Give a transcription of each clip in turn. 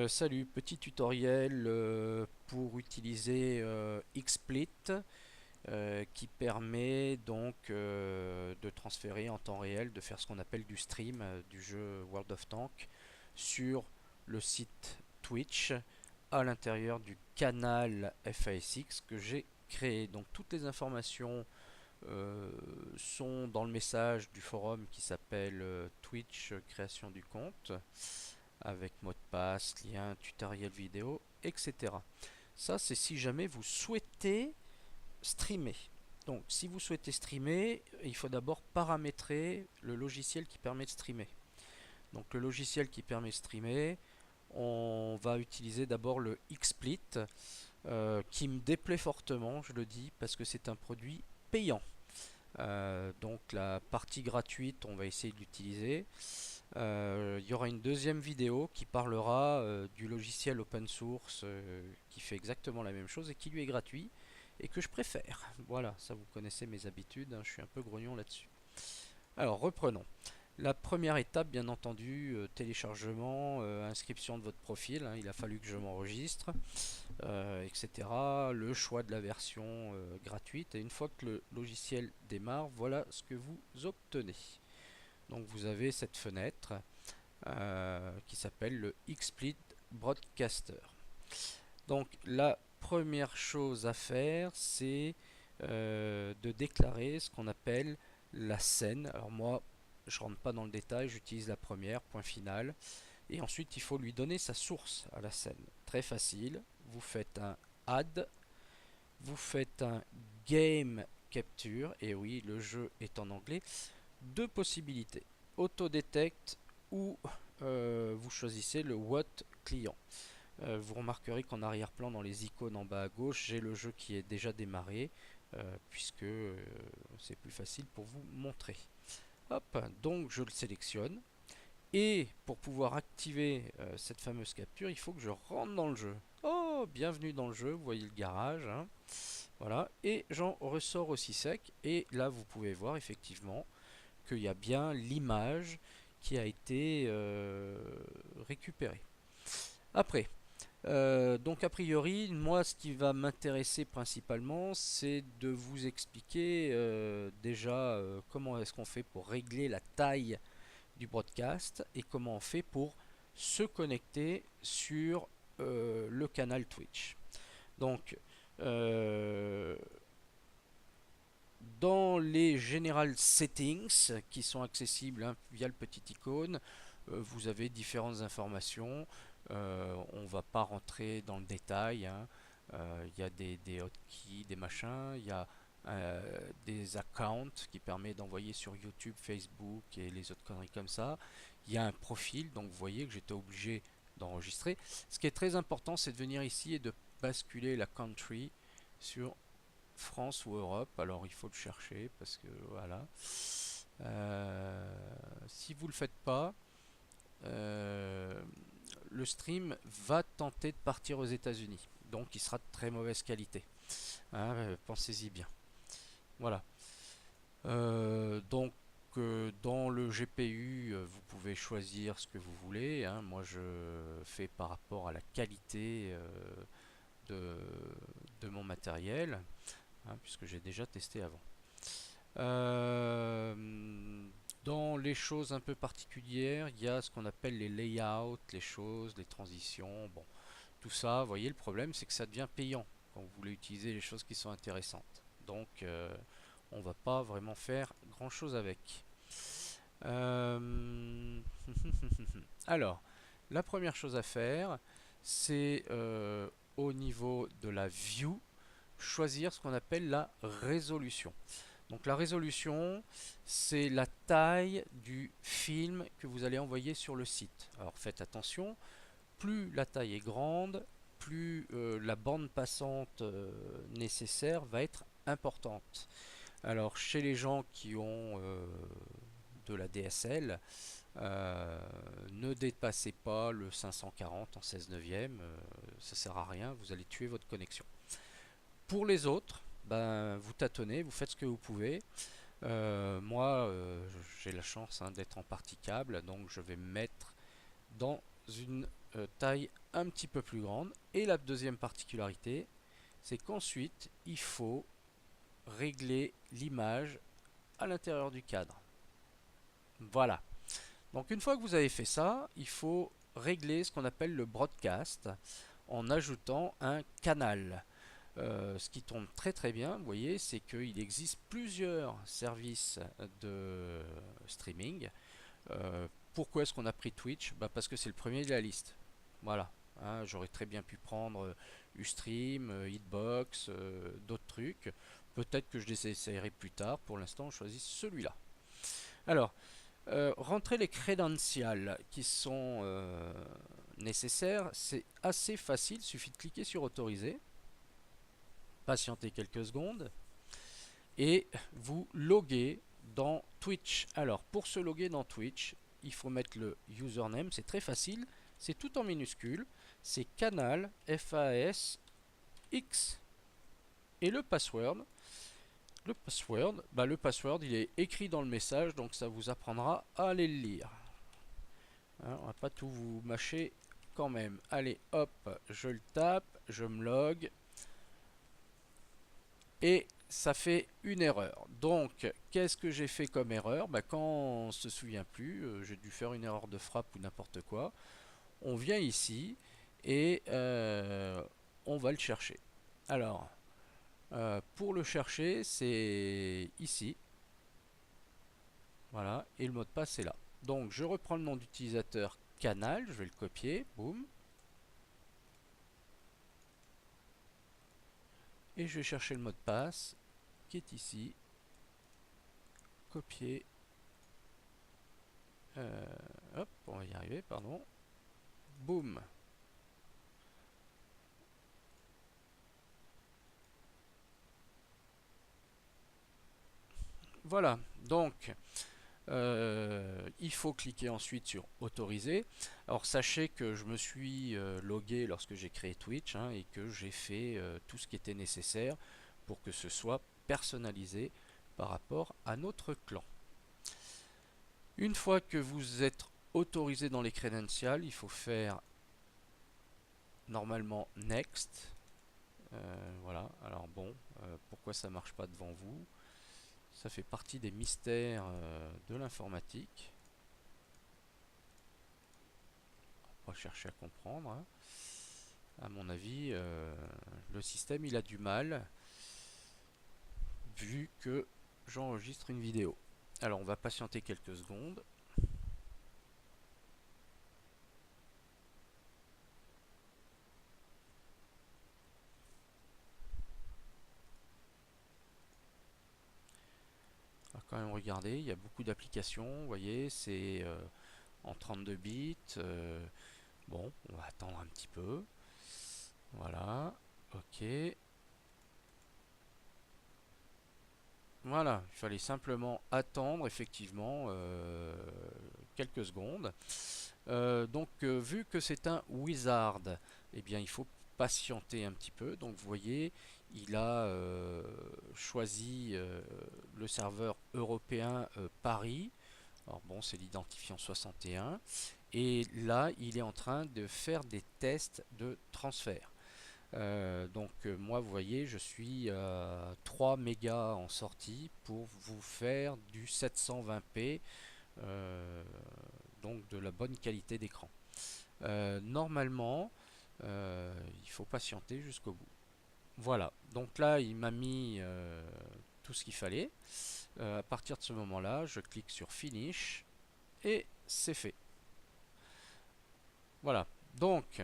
Salut, petit tutoriel pour utiliser XSplit qui permet donc de transférer en temps réel, de faire ce qu'on appelle du stream du jeu World of Tanks sur le site Twitch à l'intérieur du canal FASX que j'ai créé. Donc toutes les informations euh, sont dans le message du forum qui s'appelle Twitch création du compte avec mot de passe, lien, tutoriel vidéo, etc. Ça, c'est si jamais vous souhaitez streamer. Donc, si vous souhaitez streamer, il faut d'abord paramétrer le logiciel qui permet de streamer. Donc, le logiciel qui permet de streamer, on va utiliser d'abord le XSplit, qui me déplaît fortement, je le dis, parce que c'est un produit payant. Donc, la partie gratuite, on va essayer de l'utiliser. Il y aura une deuxième vidéo qui parlera du logiciel open source qui fait exactement la même chose et qui lui est gratuit et que je préfère. Voilà, ça vous connaissez mes habitudes, hein, je suis un peu grognon là-dessus. Alors reprenons. La première étape, bien entendu, téléchargement, inscription de votre profil, hein, il a fallu que je m'enregistre, etc. Le choix de la version gratuite. Et une fois que le logiciel démarre, voilà ce que vous obtenez. Donc vous avez cette fenêtre qui s'appelle le XSplit Broadcaster. Donc la première chose à faire, c'est de déclarer ce qu'on appelle la scène. Alors moi, je rentre pas dans le détail, j'utilise la première, point final. Et ensuite, il faut lui donner sa source à la scène. Très facile. Vous faites un add, vous faites un game capture. Et oui, le jeu est en anglais. Deux possibilités. Autodetect ou vous choisissez le what client. Vous remarquerez qu'en arrière-plan, dans les icônes en bas à gauche, j'ai le jeu qui est déjà démarré, puisque c'est plus facile pour vous montrer. Hop, donc je le sélectionne. Et pour pouvoir activer cette fameuse capture, il faut que je rentre dans le jeu. Oh, bienvenue dans le jeu, vous voyez le garage, hein. Voilà, et j'en ressors aussi sec. Et là, vous pouvez voir effectivement qu'il y a bien l'image qui a été récupérée. Après, donc a priori, moi ce qui va m'intéresser principalement, c'est de vous expliquer déjà comment est-ce qu'on fait pour régler la taille du broadcast et comment on fait pour se connecter sur le canal Twitch. Donc, euh, dans les General Settings qui sont accessibles hein, via le petit icône, vous avez différentes informations. On ne va pas rentrer dans le détail, hein. Il y a des hotkeys, des machins. Il y a des accounts qui permettent d'envoyer sur YouTube, Facebook et les autres conneries comme ça. Il y a un profil, donc vous voyez que j'étais obligé d'enregistrer. Ce qui est très important, c'est de venir ici et de basculer la country sur France ou Europe. Alors il faut le chercher parce que voilà. Si vous le faites pas, euh, le stream va tenter de partir aux États-Unis. Donc il sera de très mauvaise qualité. Hein, pensez-y bien. Voilà. Donc dans le GPU, vous pouvez choisir ce que vous voulez, hein. Moi je fais par rapport à la qualité de, de mon matériel, hein, puisque j'ai déjà testé avant. Dans les choses un peu particulières, il y a ce qu'on appelle les layouts, les choses, les transitions. Bon, tout ça, vous voyez, le problème, c'est que ça devient payant quand vous voulez utiliser les choses qui sont intéressantes. Donc, on va pas vraiment faire grand chose avec. Euh, Alors, la première chose à faire, c'est au niveau de la view, choisir ce qu'on appelle la résolution. Donc la résolution, c'est la taille du film que vous allez envoyer sur le site. Alors faites attention, plus la taille est grande, plus la bande passante nécessaire va être importante. Alors chez les gens qui ont de la DSL, ne dépassez pas le 540 en 16 neuvième, ça sert à rien, vous allez tuer votre connexion. Pour les autres, ben, vous tâtonnez, vous faites ce que vous pouvez. Moi, j'ai la chance hein, d'être en partie câble, donc je vais me mettre dans une taille un petit peu plus grande. Et la deuxième particularité, c'est qu'ensuite, il faut régler l'image à l'intérieur du cadre. Voilà. Donc une fois que vous avez fait ça, il faut régler ce qu'on appelle le broadcast en ajoutant un canal. Ce qui tombe très très bien, vous voyez, c'est qu'il existe plusieurs services de streaming. Pourquoi est-ce qu'on a pris Twitch? Parce que c'est le premier de la liste. Voilà. Hein, j'aurais très bien pu prendre Ustream, Hitbox, d'autres trucs. Peut-être que je les essayerai plus tard. Pour l'instant, je choisis celui-là. Alors, rentrer les crédentials qui sont nécessaires, c'est assez facile. Il suffit de cliquer sur autoriser, patienter quelques secondes et vous loguer dans Twitch. Alors, pour se loguer dans Twitch, il faut mettre le username, c'est très facile, c'est tout en minuscule, c'est canal FAS X et le password. Le password, il est écrit dans le message, donc ça vous apprendra à aller le lire. Hein, on va pas tout vous mâcher quand même. Allez, hop, je le tape, je me log et ça fait une erreur. Donc, qu'est-ce que j'ai fait comme erreur? Quand on se souvient plus, j'ai dû faire une erreur de frappe ou n'importe quoi. On vient ici et on va le chercher. Alors, pour le chercher, c'est ici. Voilà, et le mot de passe est là. Donc, je reprends le nom d'utilisateur canal, je vais le copier, boum. Et je vais chercher le mot de passe qui est ici. Copier. Hop, on va y arriver, pardon. Boum. Voilà, donc il faut cliquer ensuite sur autoriser. Alors sachez que je me suis logué lorsque j'ai créé Twitch hein, et que j'ai fait tout ce qui était nécessaire pour que ce soit personnalisé par rapport à notre clan. Une fois que vous êtes autorisé dans les credentials, il faut faire normalement Next. Voilà, alors bon, pourquoi ça marche pas devant vous? Ça fait partie des mystères de l'informatique. On va chercher à comprendre. Hein. À mon avis, le système il a du mal vu que j'enregistre une vidéo. Alors on va patienter quelques secondes. On va quand même regarder, il y a beaucoup d'applications, vous voyez, c'est en 32 bits. Bon, on va attendre un petit peu. Voilà, ok. Voilà, il fallait simplement attendre effectivement quelques secondes. Vu que c'est un wizard, eh bien il faut patienter un petit peu. Donc vous voyez, il a choisi le serveur européen Paris. Alors bon, c'est l'identifiant 61. Et là, il est en train de faire des tests de transfert. Moi vous voyez je suis à 3 mégas en sortie pour vous faire du 720p donc de la bonne qualité d'écran. Normalement il faut patienter jusqu'au bout. Voilà, donc là il m'a mis tout ce qu'il fallait. À partir de ce moment là je clique sur finish et c'est fait. Voilà, donc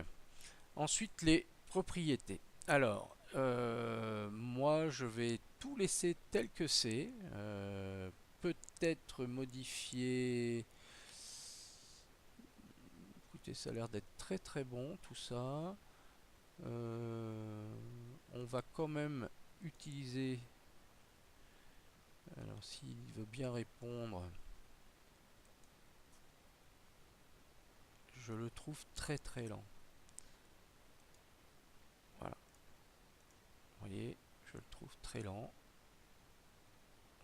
ensuite les propriétés. Alors, moi je vais tout laisser tel que c'est. Peut-être modifier. Écoutez, ça a l'air d'être très très bon tout ça. On va quand même utiliser. Alors, s'il veut bien répondre, je le trouve très très lent. Voilà, vous voyez, je le trouve très lent.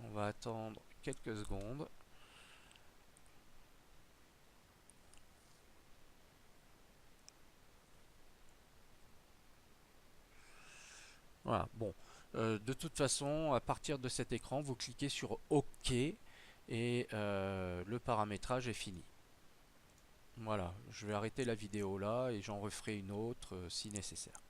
On va attendre quelques secondes. Voilà, bon. De toute façon, à partir de cet écran, vous cliquez sur OK et le paramétrage est fini. Voilà, je vais arrêter la vidéo là et j'en referai une autre si nécessaire.